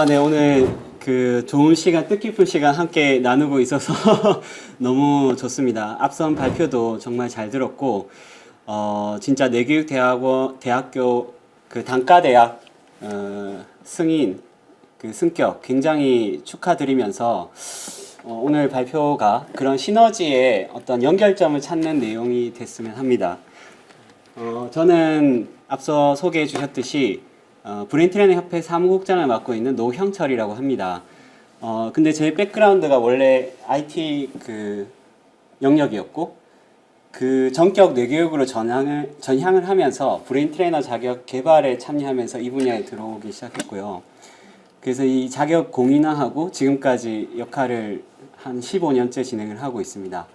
네, 오늘 그 좋은 시간, 뜻깊은 시간 함께 나누고 있어서 너무 좋습니다. 앞선 발표도 정말 잘 들었고, 진짜 대학교 그 단과대학, 승인, 그 승격 굉장히 축하드리면서, 오늘 발표가 그런 시너지의 어떤 연결점을 찾는 내용이 됐으면 합니다. 저는 앞서 소개해 주셨듯이 브레인 트레이너 협회 사무국장을 맡고 있는 노형철이라고 합니다. 근데 제 백그라운드가 원래 IT 그 영역이었고, 그 전격 뇌교육으로 전향을 하면서 브레인 트레이너 자격 개발에 참여하면서 이 분야에 들어오기 시작했고요. 그래서 이 자격 공인화하고 지금까지 역할을 한 15년째 진행을 하고 있습니다.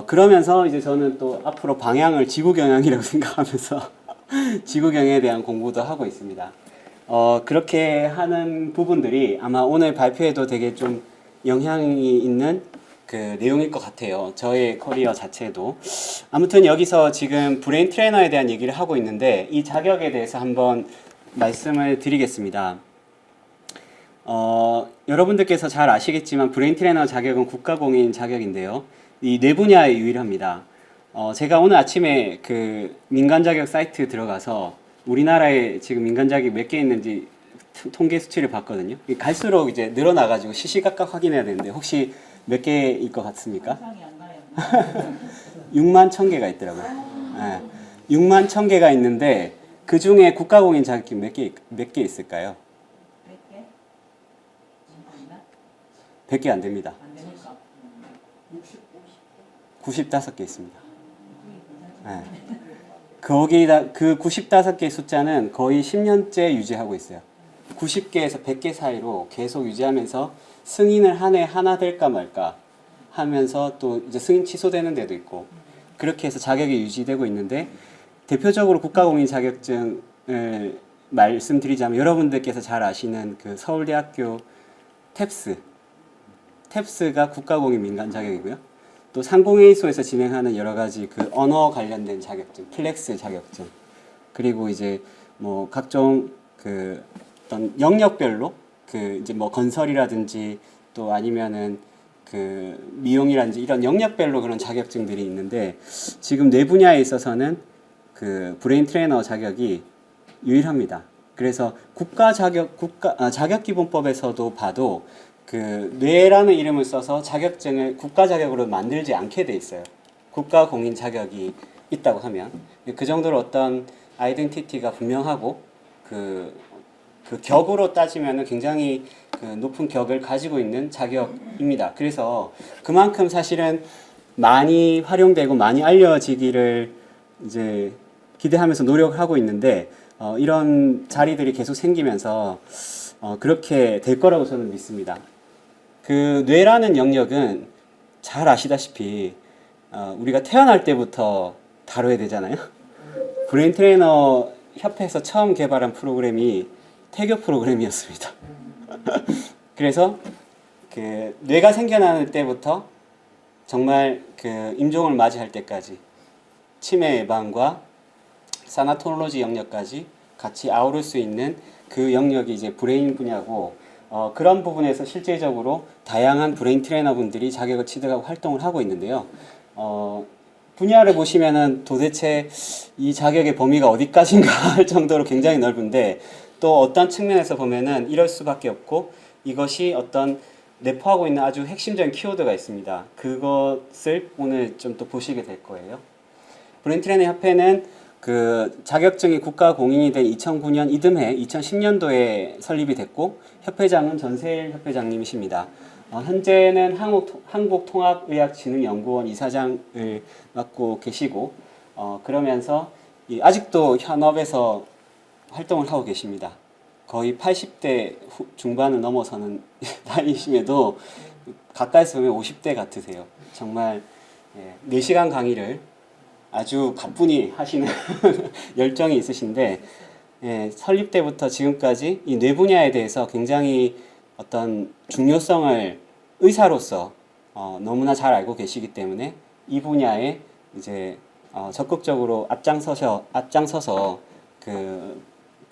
그러면서 이제 저는 또 앞으로 방향을 지구경영이라고 생각하면서 지구경영에 대한 공부도 하고 있습니다. 그렇게 하는 부분들이 아마 오늘 발표에도 되게 좀 영향이 있는 그 내용일 것 같아요. 저의 커리어 자체도. 아무튼 여기서 지금 브레인 트레이너에 대한 얘기를 하고 있는데 이 자격에 대해서 한번 말씀을 드리겠습니다. 여러분들께서 잘 아시겠지만 브레인 트레이너 자격은 국가공인 자격인데요. 이 네 분야에 유일합니다. 제가 오늘 아침에 그 민간 자격 사이트 들어가서 우리나라에 지금 민간 자격이 몇 개 있는지 통계 수치를 봤거든요. 갈수록 이제 늘어나가지고 시시각각 확인해야 되는데 혹시 몇 개일 것 같습니까? 6만 1,000개가 있더라고요. 네. 6만 1,000개가 있는데 그 중에 국가공인 자격이 몇 개 있을까요? 100개 안 됩니다. 95개 있습니다. 네. 거기다 그 95개 숫자는 거의 10년째 유지하고 있어요. 90개에서 100개 사이로 계속 유지하면서 승인을 한 해 하나 될까 말까 하면서 또 이제 승인 취소되는 데도 있고 그렇게 해서 자격이 유지되고 있는데 대표적으로 국가공인 자격증을 말씀드리자면 여러분들께서 잘 아시는 그 서울대학교 탭스가 국가공인 민간 자격이고요. 또 상공회의소에서 진행하는 여러 가지 그 언어 관련된 자격증, 플렉스 자격증, 그리고 이제 뭐 각종 그 어떤 영역별로 그 이제 뭐 건설이라든지 또 아니면은 그 미용이라든지 이런 영역별로 그런 자격증들이 있는데 지금 네 분야에 있어서는 그 브레인 트레이너 자격이 유일합니다. 그래서 자격기본법에서도 봐도 그 뇌라는 이름을 써서 자격증을 국가 자격으로 만들지 않게 돼 있어요. 국가 공인 자격이 있다고 하면 그 정도로 어떤 아이덴티티가 분명하고 그 격으로 따지면 굉장히 그 높은 격을 가지고 있는 자격입니다. 그래서 그만큼 사실은 많이 활용되고 많이 알려지기를 이제 기대하면서 노력을 하고 있는데 이런 자리들이 계속 생기면서 그렇게 될 거라고 저는 믿습니다. 그 뇌라는 영역은 잘 아시다시피 우리가 태어날 때부터 다뤄야 되잖아요. 브레인 트레이너 협회에서 처음 개발한 프로그램이 태교 프로그램이었습니다. 그래서 그 뇌가 생겨나는 때부터 정말 그 임종을 맞이할 때까지 치매 예방과 사나토로지 영역까지 같이 아우를 수 있는 그 영역이 이제 브레인 분야고 그런 부분에서 실제적으로 다양한 브레인 트레이너 분들이 자격을 취득하고 활동을 하고 있는데요. 분야를 보시면은 도대체 이 자격의 범위가 어디까지인가 할 정도로 굉장히 넓은데 또 어떤 측면에서 보면은 이럴 수밖에 없고 이것이 어떤 내포하고 있는 아주 핵심적인 키워드가 있습니다. 그것을 오늘 좀 또 보시게 될 거예요. 브레인 트레이너 협회는 그 자격증이 국가 공인이 된 2009년 이듬해 2010년도에 설립이 됐고 협회장은 전세일 협회장님이십니다. 현재는 한국통합의학진흥연구원 이사장을 맡고 계시고 그러면서 아직도 현업에서 활동을 하고 계십니다. 거의 80대 중반을 넘어서는 나이심에도 가까이서 보면 50대 같으세요. 정말 4시간 강의를 아주 가뿐히 하시는 열정이 있으신데 설립 때부터 지금까지 이 뇌 분야에 대해서 굉장히 어떤 중요성을 의사로서 너무나 잘 알고 계시기 때문에 이 분야에 이제 적극적으로 앞장서서 그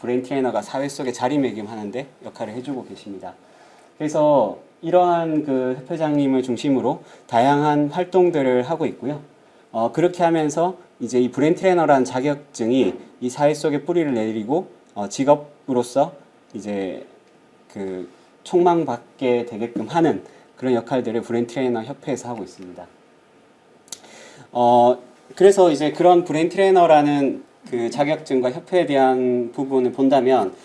브레인 트레이너가 사회 속에 자리매김하는데 역할을 해주고 계십니다. 그래서 이러한 그 협회장님을 중심으로 다양한 활동들을 하고 있고요. 그렇게 하면서 이제 이 브레인 트레이너라는 자격증이 이 사회 속에 뿌리를 내리고 직업으로서 이제 그 촉망받게 되게끔 하는 그런 역할들을 브레인 트레이너 협회에서 하고 있습니다. 그래서 이제 그런 브레인 트레이너라는 그 자격증과 협회에 대한 부분을 본다면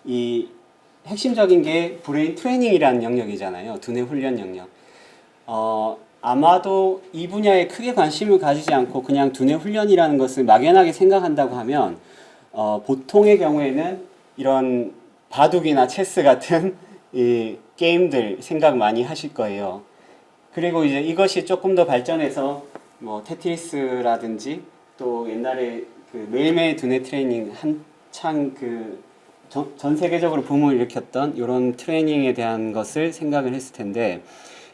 이 핵심적인 게 브레인 트레이닝이라는 영역이잖아요. 두뇌 훈련 영역. 아마도 이 분야에 크게 관심을 가지지 않고 그냥 두뇌 훈련이라는 것을 막연하게 생각한다고 하면 보통의 경우에는 이런 바둑이나 체스 같은 이 게임들 생각 많이 하실 거예요. 그리고 이제 이것이 조금 더 발전해서 뭐 테트리스라든지 또 옛날에 그 매일매일 두뇌 트레이닝 한창 그 전 세계적으로 붐을 일으켰던 이런 트레이닝에 대한 것을 생각을 했을 텐데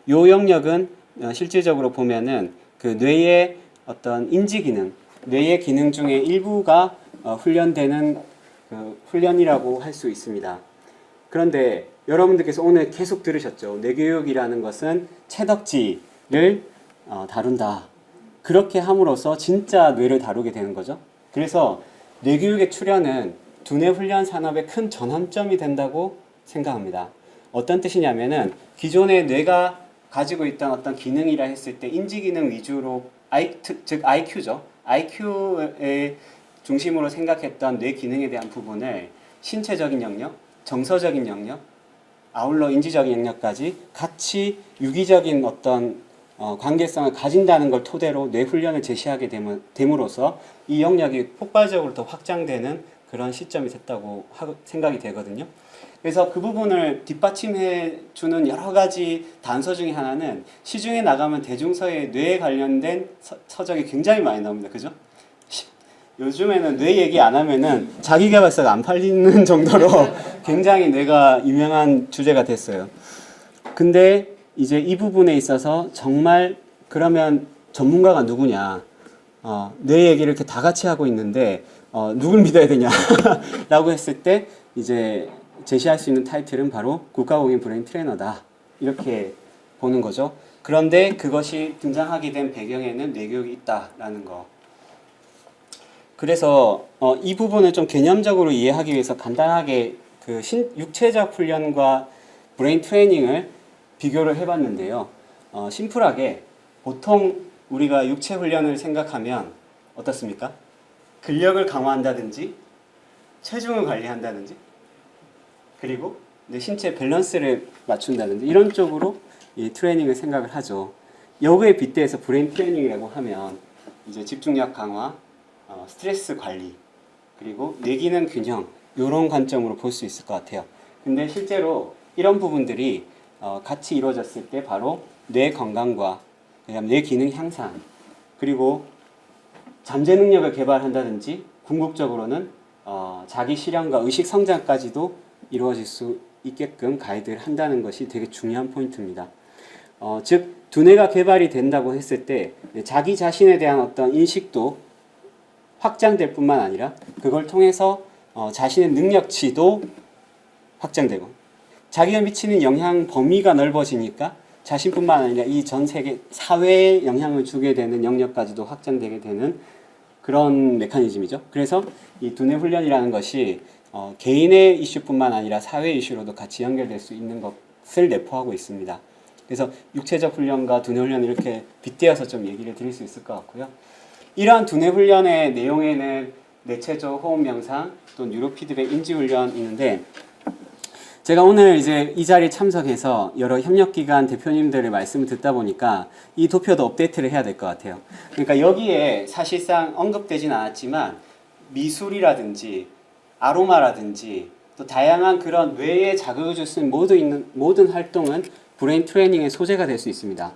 이 영역은 실질적으로 보면은 그 뇌의 어떤 인지 기능, 뇌의 기능 중에 일부가 훈련되는 그 훈련이라고 할 수 있습니다. 그런데 여러분들께서 오늘 계속 들으셨죠. 뇌교육이라는 것은 채덕지를 다룬다. 그렇게 함으로써 진짜 뇌를 다루게 되는 거죠. 그래서 뇌교육의 출현은 두뇌 훈련 산업의 큰 전환점이 된다고 생각합니다. 어떤 뜻이냐면은 기존의 뇌가 가지고 있던 어떤 기능이라 했을 때 인지 기능 위주로 즉 IQ죠. IQ의 중심으로 생각했던 뇌 기능에 대한 부분을 신체적인 영역, 정서적인 영역, 아울러 인지적인 영역까지 같이 유기적인 어떤 관계성을 가진다는 걸 토대로 뇌 훈련을 제시하게 됨으로써 이 영역이 폭발적으로 더 확장되는 그런 시점이 됐다고 생각이 되거든요. 그래서 그 부분을 뒷받침해 주는 여러 가지 단서 중에 하나는 시중에 나가면 대중서에 뇌에 관련된 서적이 굉장히 많이 나옵니다. 그죠? 요즘에는 뇌 얘기 안 하면은 자기계발서가 안 팔리는 정도로 굉장히 뇌가 유명한 주제가 됐어요. 근데 이제 이 부분에 있어서 정말 그러면 전문가가 누구냐? 뇌 얘기를 이렇게 다 같이 하고 있는데 누굴 믿어야 되냐? 라고 했을 때 이제 제시할 수 있는 타이틀은 바로 국가공인 브레인 트레이너다. 이렇게 보는 거죠. 그런데 그것이 등장하게 된 배경에는 뇌교육이 있다라는 거. 그래서 이 부분을 좀 개념적으로 이해하기 위해서 간단하게 그 육체적 훈련과 브레인 트레이닝을 비교를 해봤는데요. 심플하게 보통 우리가 육체 훈련을 생각하면 어떻습니까? 근력을 강화한다든지 체중을 관리한다든지 그리고 내 신체 밸런스를 맞춘다든지 이런 쪽으로 이 트레이닝을 생각을 하죠. 여기에 빗대서 브레인 트레이닝이라고 하면 이제 집중력 강화, 스트레스 관리 그리고 뇌기능 균형 이런 관점으로 볼 수 있을 것 같아요. 근데 실제로 이런 부분들이 같이 이루어졌을 때 바로 뇌 건강과 그다음 뇌 기능 향상 그리고 잠재 능력을 개발한다든지 궁극적으로는 자기 실현과 의식 성장까지도 이루어질 수 있게끔 가이드를 한다는 것이 되게 중요한 포인트입니다. 즉 두뇌가 개발이 된다고 했을 때 자기 자신에 대한 어떤 인식도 확장될 뿐만 아니라 그걸 통해서 자신의 능력치도 확장되고 자기가 미치는 영향 범위가 넓어지니까 자신뿐만 아니라 이 전 세계 사회에 영향을 주게 되는 영역까지도 확장되게 되는 그런 메커니즘이죠. 그래서 이 두뇌 훈련이라는 것이 개인의 이슈뿐만 아니라 사회 이슈로도 같이 연결될 수 있는 것을 내포하고 있습니다. 그래서 육체적 훈련과 두뇌 훈련을 이렇게 빗대어서 좀 얘기를 드릴 수 있을 것 같고요. 이러한 두뇌 훈련의 내용에는 뇌체조, 호흡 명상, 또 뉴로 피드백, 인지 훈련이 있는데 제가 오늘 이제 이 자리에 참석해서 여러 협력기관 대표님들의 말씀을 듣다 보니까 이 도표도 업데이트를 해야 될 것 같아요. 그러니까 여기에 사실상 언급되진 않았지만 미술이라든지 아로마라든지 또 다양한 그런 뇌에 자극을 줄 수 있는 모든 활동은 브레인 트레이닝의 소재가 될 수 있습니다.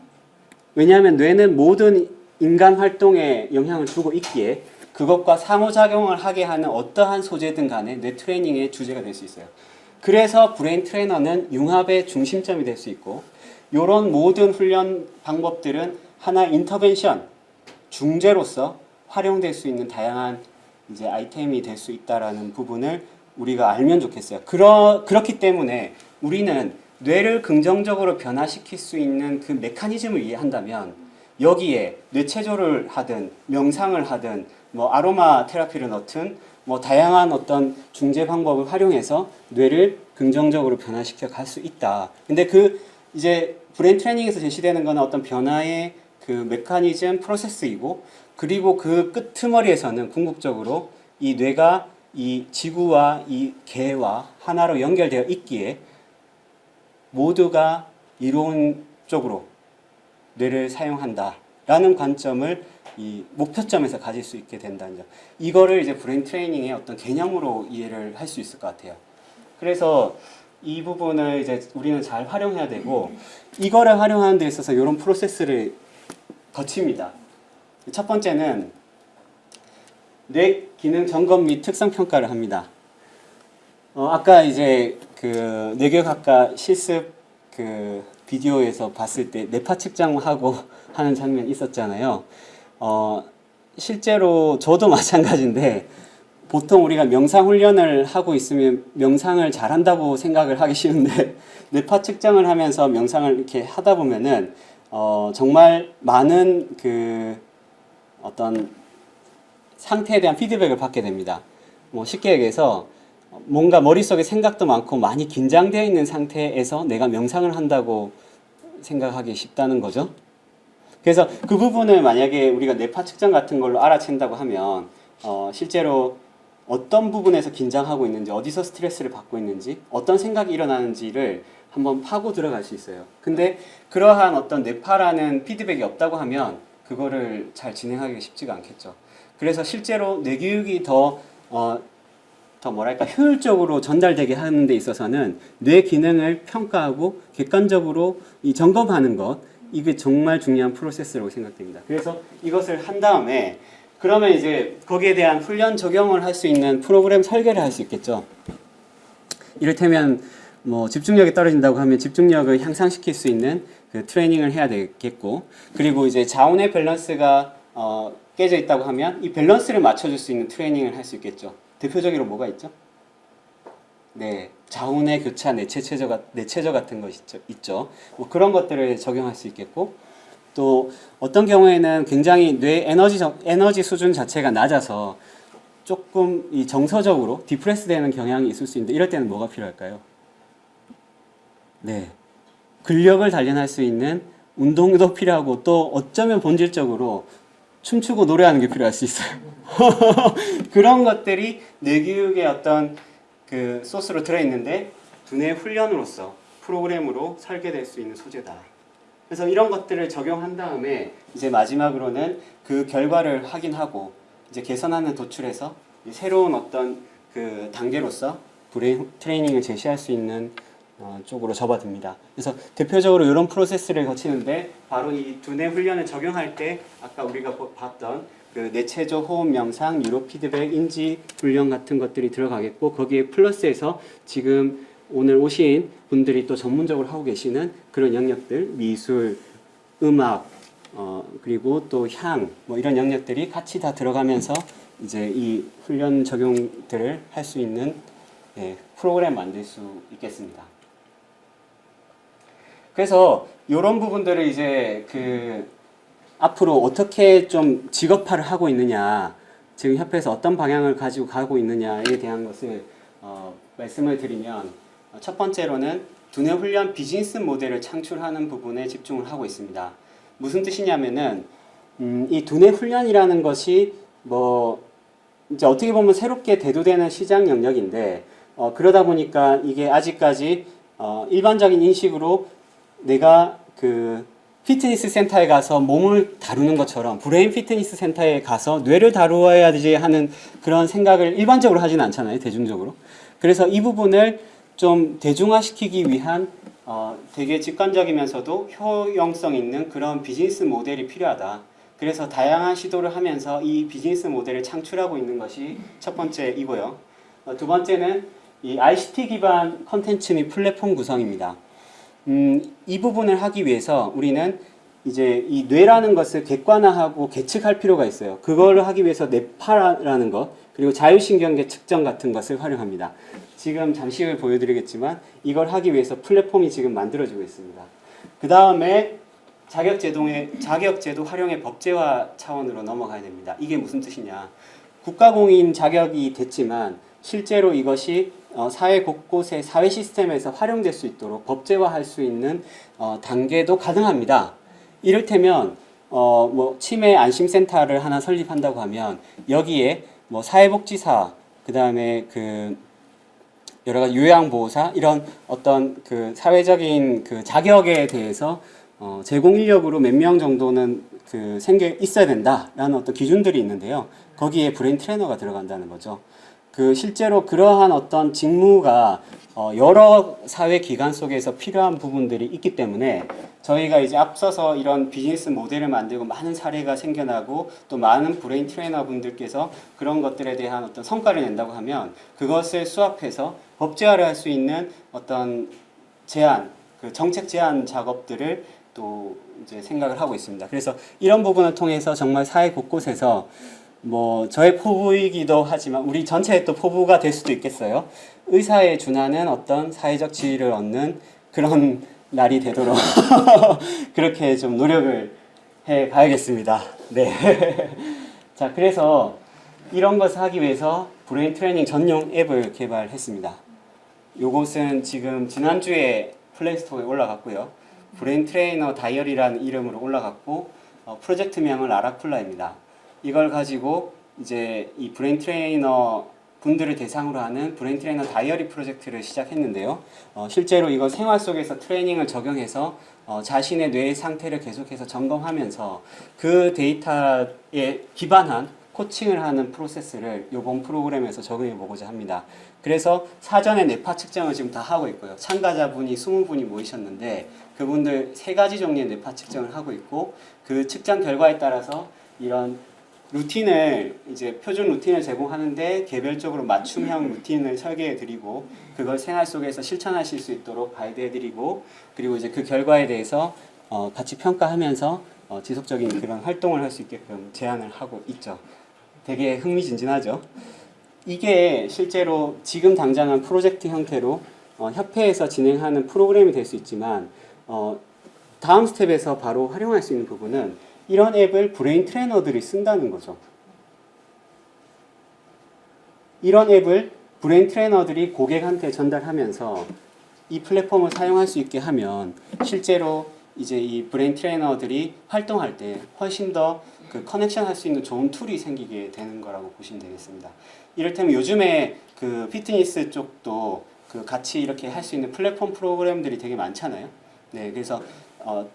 왜냐하면 뇌는 모든 인간 활동에 영향을 주고 있기에 그것과 상호작용을 하게 하는 어떠한 소재든 간에 뇌 트레이닝의 주제가 될 수 있어요. 그래서 브레인 트레이너는 융합의 중심점이 될 수 있고 이런 모든 훈련 방법들은 하나의 인터벤션, 중재로서 활용될 수 있는 다양한 이제 아이템이 될 수 있다라는 부분을 우리가 알면 좋겠어요. 그렇기 때문에 우리는 뇌를 긍정적으로 변화시킬 수 있는 그 메커니즘을 이해한다면 여기에 뇌체조를 하든 명상을 하든 뭐 아로마 테라피를 넣든 뭐 다양한 어떤 중재 방법을 활용해서 뇌를 긍정적으로 변화시켜 갈 수 있다. 근데 그 이제 브레인 트레이닝에서 제시되는 거는 어떤 변화의 그 메커니즘 프로세스이고 그리고 그 끄트머리에서는 궁극적으로 이 뇌가 이 지구와 이 개와 하나로 연결되어 있기에 모두가 이론적으로 뇌를 사용한다라는 관점을 이 목표점에서 가질 수 있게 된다는 점. 이거를 이제 브레인 트레이닝의 어떤 개념으로 이해를 할 수 있을 것 같아요. 그래서 이 부분을 이제 우리는 잘 활용해야 되고 이거를 활용하는 데 있어서 이런 프로세스를 거칩니다. 첫 번째는 뇌 기능 점검 및 특성 평가를 합니다. 아까 이제 그 뇌교육학과 실습 그 비디오에서 봤을 때 뇌파 측정하고 하는 장면 있었잖아요. 실제로 저도 마찬가지인데 보통 우리가 명상 훈련을 하고 있으면 명상을 잘한다고 생각을 하기 쉬운데 뇌파 측정을 하면서 명상을 이렇게 하다 보면은 정말 많은 그 어떤 상태에 대한 피드백을 받게 됩니다. 뭐 쉽게 얘기해서 뭔가 머릿속에 생각도 많고 많이 긴장되어 있는 상태에서 내가 명상을 한다고 생각하기 쉽다는 거죠. 그래서 그 부분을 만약에 우리가 뇌파 측정 같은 걸로 알아챈다고 하면 실제로 어떤 부분에서 긴장하고 있는지, 어디서 스트레스를 받고 있는지, 어떤 생각이 일어나는지를 한번 파고 들어갈 수 있어요. 근데 그러한 어떤 뇌파라는 피드백이 없다고 하면 그거를 잘 진행하기가 쉽지가 않겠죠. 그래서 실제로 뇌교육이 더 뭐랄까 효율적으로 전달되게 하는 데 있어서는 뇌 기능을 평가하고 객관적으로 이 점검하는 것, 이게 정말 중요한 프로세스라고 생각됩니다. 그래서 이것을 한 다음에 그러면 이제 거기에 대한 훈련 적용을 할 수 있는 프로그램 설계를 할 수 있겠죠. 이를테면 뭐 집중력이 떨어진다고 하면 집중력을 향상시킬 수 있는 그 트레이닝을 해야 되겠고, 그리고 이제 자원의 밸런스가 깨져 있다고 하면 이 밸런스를 맞춰줄 수 있는 트레이닝을 할 수 있겠죠. 대표적으로 뭐가 있죠? 네, 자운의 교차 내체조 같은 것이 있죠. 뭐 그런 것들을 적용할 수 있겠고, 또 어떤 경우에는 굉장히 뇌 에너지 수준 자체가 낮아서 조금 이 정서적으로 디프레스 되는 경향이 있을 수 있는데 이럴 때는 뭐가 필요할까요? 네, 근력을 단련할 수 있는 운동도 필요하고 또 어쩌면 본질적으로 춤추고 노래하는 게 필요할 수 있어요. 그런 것들이 뇌교육의 어떤 그 소스로 들어있는데 두뇌 훈련으로서 프로그램으로 설계될 수 있는 소재다. 그래서 이런 것들을 적용한 다음에 이제 마지막으로는 그 결과를 확인하고 이제 개선하는 도출해서 새로운 어떤 그 단계로서 브레인 트레이닝을 제시할 수 있는 쪽으로 접어듭니다. 그래서 대표적으로 이런 프로세스를 거치는데 바로 이 두뇌 훈련을 적용할 때 아까 우리가 봤던 그 뇌체조, 호흡 명상, 뉴로 피드백, 인지 훈련 같은 것들이 들어가겠고 거기에 플러스해서 지금 오늘 오신 분들이 또 전문적으로 하고 계시는 그런 영역들, 미술, 음악, 그리고 또 향, 뭐 이런 영역들이 같이 다 들어가면서 이제 이 훈련 적용들을 할 수 있는 프로그램 만들 수 있겠습니다. 그래서 이런 부분들을 이제 그 앞으로 어떻게 좀 직업화를 하고 있느냐, 지금 협회에서 어떤 방향을 가지고 가고 있느냐에 대한 것을 말씀을 드리면 첫 번째로는 두뇌 훈련 비즈니스 모델을 창출하는 부분에 집중을 하고 있습니다. 무슨 뜻이냐면은 이 두뇌 훈련이라는 것이 뭐 이제 어떻게 보면 새롭게 대두되는 시장 영역인데 그러다 보니까 이게 아직까지 일반적인 인식으로 내가 그 피트니스 센터에 가서 몸을 다루는 것처럼 브레인 피트니스 센터에 가서 뇌를 다루어야 되지 하는 그런 생각을 일반적으로 하지는 않잖아요, 대중적으로. 그래서 이 부분을 좀 대중화시키기 위한 되게 직관적이면서도 효용성 있는 그런 비즈니스 모델이 필요하다. 그래서 다양한 시도를 하면서 이 비즈니스 모델을 창출하고 있는 것이 첫 번째이고요. 두 번째는 이 ICT 기반 컨텐츠 및 플랫폼 구성입니다. 이 부분을 하기 위해서 우리는 이제 이 뇌라는 것을 객관화하고 계측할 필요가 있어요. 그걸 하기 위해서 뇌파라는 것, 그리고 자율신경계 측정 같은 것을 활용합니다. 지금 잠시 후에 보여드리겠지만 이걸 하기 위해서 플랫폼이 지금 만들어지고 있습니다. 그 다음에 자격제도 활용의 법제화 차원으로 넘어가야 됩니다. 이게 무슨 뜻이냐? 국가공인 자격이 됐지만 실제로 이것이 사회 곳곳의 사회 시스템에서 활용될 수 있도록 법제화할 수 있는 단계도 가능합니다. 이를테면 뭐 치매 안심센터를 하나 설립한다고 하면 여기에 뭐 사회복지사, 그 다음에 그 여러 가지 요양보호사 이런 어떤 그 사회적인 그 자격에 대해서 제공 인력으로 몇 명 정도는 그 생겨 있어야 된다라는 어떤 기준들이 있는데요. 거기에 브레인 트레이너가 들어간다는 거죠. 그 실제로 그러한 어떤 직무가 여러 사회 기관 속에서 필요한 부분들이 있기 때문에 저희가 이제 앞서서 이런 비즈니스 모델을 만들고 많은 사례가 생겨나고 또 많은 브레인 트레이너 분들께서 그런 것들에 대한 어떤 성과를 낸다고 하면 그것을 수합해서 법제화를 할 수 있는 어떤 제안, 그 정책 제안 작업들을 또 이제 생각을 하고 있습니다. 그래서 이런 부분을 통해서 정말 사회 곳곳에서 뭐 저의 포부이기도 하지만 우리 전체의 또 포부가 될 수도 있겠어요. 의사에 준하는 어떤 사회적 지위를 얻는 그런 날이 되도록 그렇게 좀 노력을 해 봐야겠습니다. 네. 자, 그래서 이런 것을 하기 위해서 브레인 트레이닝 전용 앱을 개발했습니다. 요것은 지금 지난주에 플레이스토어에 올라갔고요. 브레인 트레이너 다이어리라는 이름으로 올라갔고 프로젝트명은 라라쿨라입니다. 이걸 가지고 이제 이 브레인 트레이너 분들을 대상으로 하는 브레인 트레이너 다이어리 프로젝트를 시작했는데요. 실제로 이거 생활 속에서 트레이닝을 적용해서 자신의 뇌의 상태를 계속해서 점검하면서 그 데이터에 기반한 코칭을 하는 프로세스를 이번 프로그램에서 적용해 보고자 합니다. 그래서 사전에 뇌파 측정을 지금 다 하고 있고요. 참가자분이 20분이 모이셨는데 그분들 3가지 종류의 뇌파 측정을 하고 있고 그 측정 결과에 따라서 이런 루틴을 이제 표준 루틴을 제공하는데 개별적으로 맞춤형 루틴을 설계해 드리고 그걸 생활 속에서 실천하실 수 있도록 가이드해 드리고 그리고 이제 그 결과에 대해서 같이 평가하면서 지속적인 그런 활동을 할 수 있게끔 제안을 하고 있죠. 되게 흥미진진하죠. 이게 실제로 지금 당장은 프로젝트 형태로 협회에서 진행하는 프로그램이 될 수 있지만 다음 스텝에서 바로 활용할 수 있는 부분은 이런 앱을 브레인 트레이너들이 쓴다는 거죠. 이런 앱을 브레인 트레이너들이 고객한테 전달하면서 이 플랫폼을 사용할 수 있게 하면 실제로 이제 이 브레인 트레이너들이 활동할 때 훨씬 더 그 커넥션 할 수 있는 좋은 툴이 생기게 되는 거라고 보시면 되겠습니다. 이를테면 요즘에 그 피트니스 쪽도 그 같이 이렇게 할 수 있는 플랫폼 프로그램들이 되게 많잖아요. 네, 그래서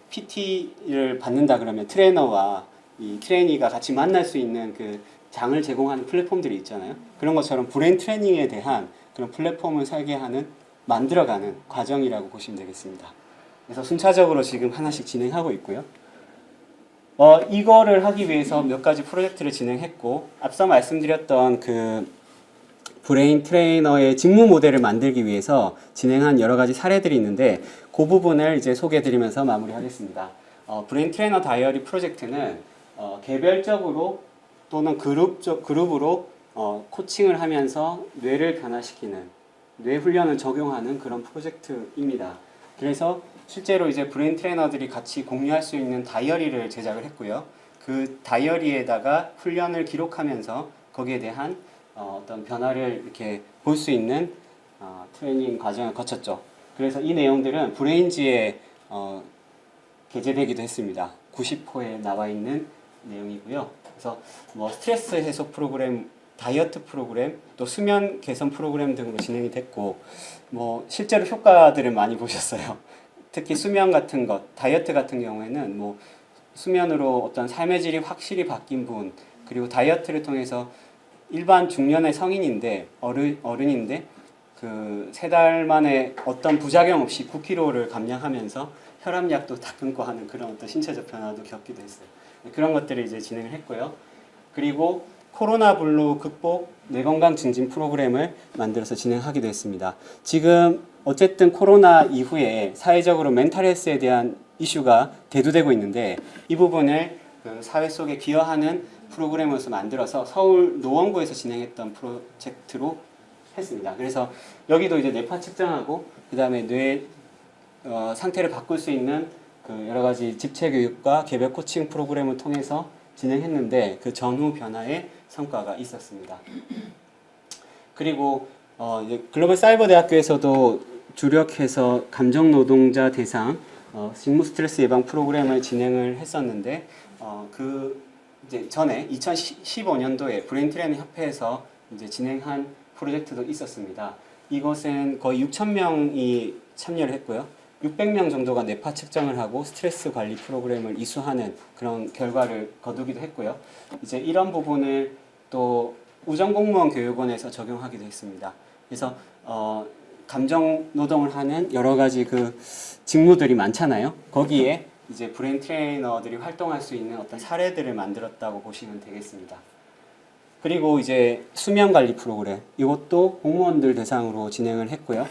PT를 받는다 그러면 트레이너와 이 트레이니가 같이 만날 수 있는 그 장을 제공하는 플랫폼들이 있잖아요. 그런 것처럼 브레인 트레이닝에 대한 그런 플랫폼을 설계하는, 만들어가는 과정이라고 보시면 되겠습니다. 그래서 순차적으로 지금 하나씩 진행하고 있고요. 이거를 하기 위해서 몇 가지 프로젝트를 진행했고, 앞서 말씀드렸던 그 브레인 트레이너의 직무 모델을 만들기 위해서 진행한 여러 가지 사례들이 있는데 그 부분을 이제 소개해드리면서 마무리하겠습니다. 브레인 트레이너 다이어리 프로젝트는 개별적으로 또는 그룹으로 코칭을 하면서 뇌를 변화시키는 뇌 훈련을 적용하는 그런 프로젝트입니다. 그래서 실제로 이제 브레인 트레이너들이 같이 공유할 수 있는 다이어리를 제작을 했고요. 그 다이어리에다가 훈련을 기록하면서 거기에 대한 어떤 변화를 이렇게 볼 수 있는 트레이닝 과정을 거쳤죠. 그래서 이 내용들은 브레인지에 게재되기도 했습니다. 90호에 나와 있는 내용이고요. 그래서 뭐 스트레스 해소 프로그램, 다이어트 프로그램, 또 수면 개선 프로그램 등으로 진행이 됐고, 뭐 실제로 효과들을 많이 보셨어요. 특히 수면 같은 것, 다이어트 같은 경우에는 뭐 수면으로 어떤 삶의 질이 확실히 바뀐 분, 그리고 다이어트를 통해서 일반 중년의 성인인데 어른인데 그 3달 만에 어떤 부작용 없이 9kg를 감량하면서 혈압약도 다 끊고 하는 그런 어떤 신체적 변화도 겪기도 했어요. 그런 것들을 이제 진행을 했고요. 그리고 코로나 블루 극복 뇌건강 증진 프로그램을 만들어서 진행하기도 했습니다. 지금 어쨌든 코로나 이후에 사회적으로 멘탈 헬스에 대한 이슈가 대두되고 있는데 이 부분을 그 사회 속에 기여하는 프로그램으로서 만들어서 서울 노원구에서 진행했던 프로젝트로 했습니다. 그래서 여기도 이제 뇌파 측정하고 그 다음에 뇌 상태를 바꿀 수 있는 그 여러 가지 집체 교육과 개별 코칭 프로그램을 통해서 진행했는데 그 전후 변화의 성과가 있었습니다. 그리고 이제 글로벌 사이버 대학교에서도 주력해서 감정 노동자 대상 직무 스트레스 예방 프로그램을 진행을 했었는데 그 이제 전에 2015년도에 브레인 트레이닝 협회에서 이제 진행한 프로젝트도 있었습니다. 이곳은 거의 6,000명이 참여를 했고요. 600명 정도가 뇌파 측정을 하고 스트레스 관리 프로그램을 이수하는 그런 결과를 거두기도 했고요. 이제 이런 부분을 또 우정공무원 교육원에서 적용하기도 했습니다. 그래서 감정 노동을 하는 여러 가지 그 직무들이 많잖아요. 거기에 이제 브레인 트레이너들이 활동할 수 있는 어떤 사례들을 만들었다고 보시면 되겠습니다. 그리고 이제 수면 관리 프로그램 이것도 공무원들 대상으로 진행을 했고요.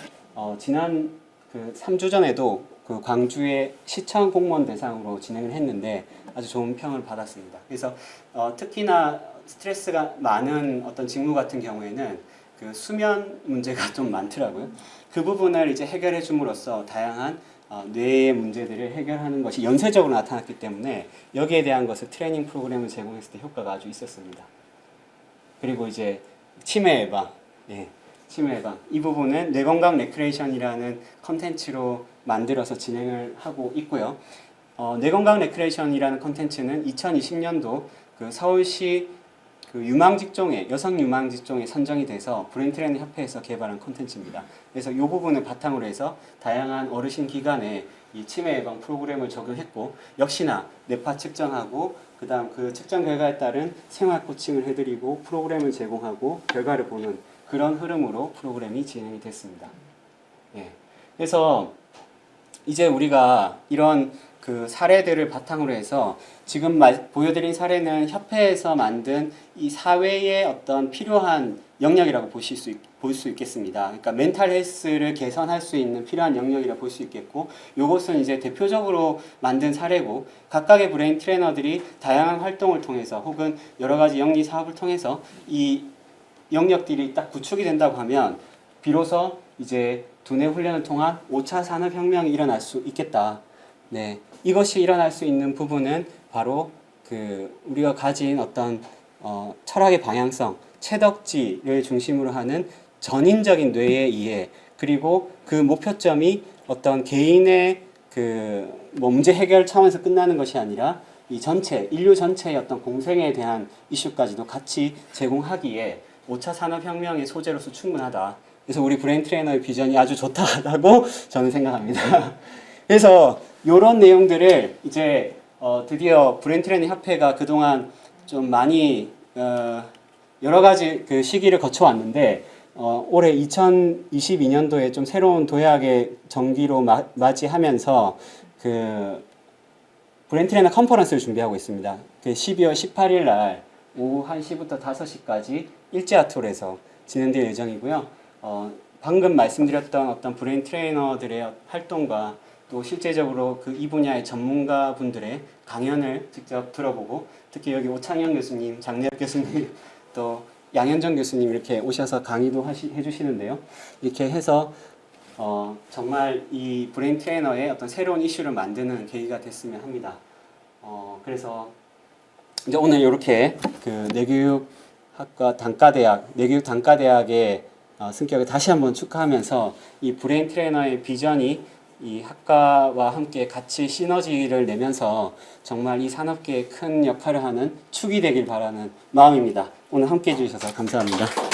지난 그 3주 전에도 그 광주의 시청 공무원 대상으로 진행을 했는데 아주 좋은 평을 받았습니다. 그래서 특히나 스트레스가 많은 어떤 직무 같은 경우에는 그 수면 문제가 좀 많더라고요. 그 부분을 이제 해결해 줌으로써 다양한 뇌의 문제들을 해결하는 것이 연쇄적으로 나타났기 때문에 여기에 대한 것을 트레이닝 프로그램을 제공했을 때 효과가 아주 있었습니다. 그리고 이제 치매 예방, 치매 예방 이 부분은 뇌건강 레크레이션이라는 컨텐츠로 만들어서 진행을 하고 있고요. 뇌건강 레크레이션이라는 컨텐츠는 2020년도 그 서울시 그 유망 직종에 여성 유망 직종에 선정이 돼서 브레인 트레이닝 협회에서 개발한 콘텐츠입니다. 그래서 이 부분을 바탕으로 해서 다양한 어르신 기관에 이 치매 예방 프로그램을 적용했고 역시나 뇌파 측정하고 그다음 그 측정 결과에 따른 생활 코칭을 해드리고 프로그램을 제공하고 결과를 보는 그런 흐름으로 프로그램이 진행이 됐습니다. 그래서 이제 우리가 이런 그 사례들을 바탕으로 해서 지금 보여드린 사례는 협회에서 만든 이 사회의 어떤 필요한 영역이라고 볼 수 있겠습니다. 그러니까 멘탈 헬스를 개선할 수 있는 필요한 영역이라고 볼 수 있겠고 이것은 이제 대표적으로 만든 사례고 각각의 브레인 트레이너들이 다양한 활동을 통해서 혹은 여러 가지 영리 사업을 통해서 이 영역들이 딱 구축이 된다고 하면 비로소 이제 두뇌 훈련을 통한 5차 산업혁명이 일어날 수 있겠다. 네, 이것이 일어날 수 있는 부분은 바로 그 우리가 가진 어떤 철학의 방향성, 채덕지를 중심으로 하는 전인적인 뇌의 이해 그리고 그 목표점이 어떤 개인의 그 뭐 문제 해결 차원에서 끝나는 것이 아니라 이 전체 인류 전체의 어떤 공생에 대한 이슈까지도 같이 제공하기에 5차 산업혁명의 소재로서 충분하다. 그래서 우리 브레인 트레이너의 비전이 아주 좋다라고 저는 생각합니다. 그래서 이런 내용들을 이제 드디어 브레인 트레이닝 협회가 그동안 좀 많이 여러 가지 그 시기를 거쳐왔는데 올해 2022년도에 좀 새로운 도약의 정기로 맞이하면서 그 브레인 트레이너 컨퍼런스를 준비하고 있습니다. 그 12월 18일 날 오후 1시부터 5시까지 일제아트홀에서 진행될 예정이고요. 방금 말씀드렸던 어떤 브레인 트레이너들의 활동과 또 실제적으로 그 이 분야의 전문가 분들의 강연을 직접 들어보고 특히 여기 오창현 교수님, 장례엽 교수님, 또 양현정 교수님 이렇게 오셔서 강의도 해주시는데요. 이렇게 해서 정말 이 브레인 트레이너의 어떤 새로운 이슈를 만드는 계기가 됐으면 합니다. 그래서 이제 오늘 이렇게 그 뇌교육학과 단과대학, 뇌교육 단과대학의 승격을 다시 한번 축하하면서 이 브레인 트레이너의 비전이 이 학과와 함께 같이 시너지를 내면서 정말 이 산업계에 큰 역할을 하는 축이 되길 바라는 마음입니다. 오늘 함께 해주셔서 감사합니다.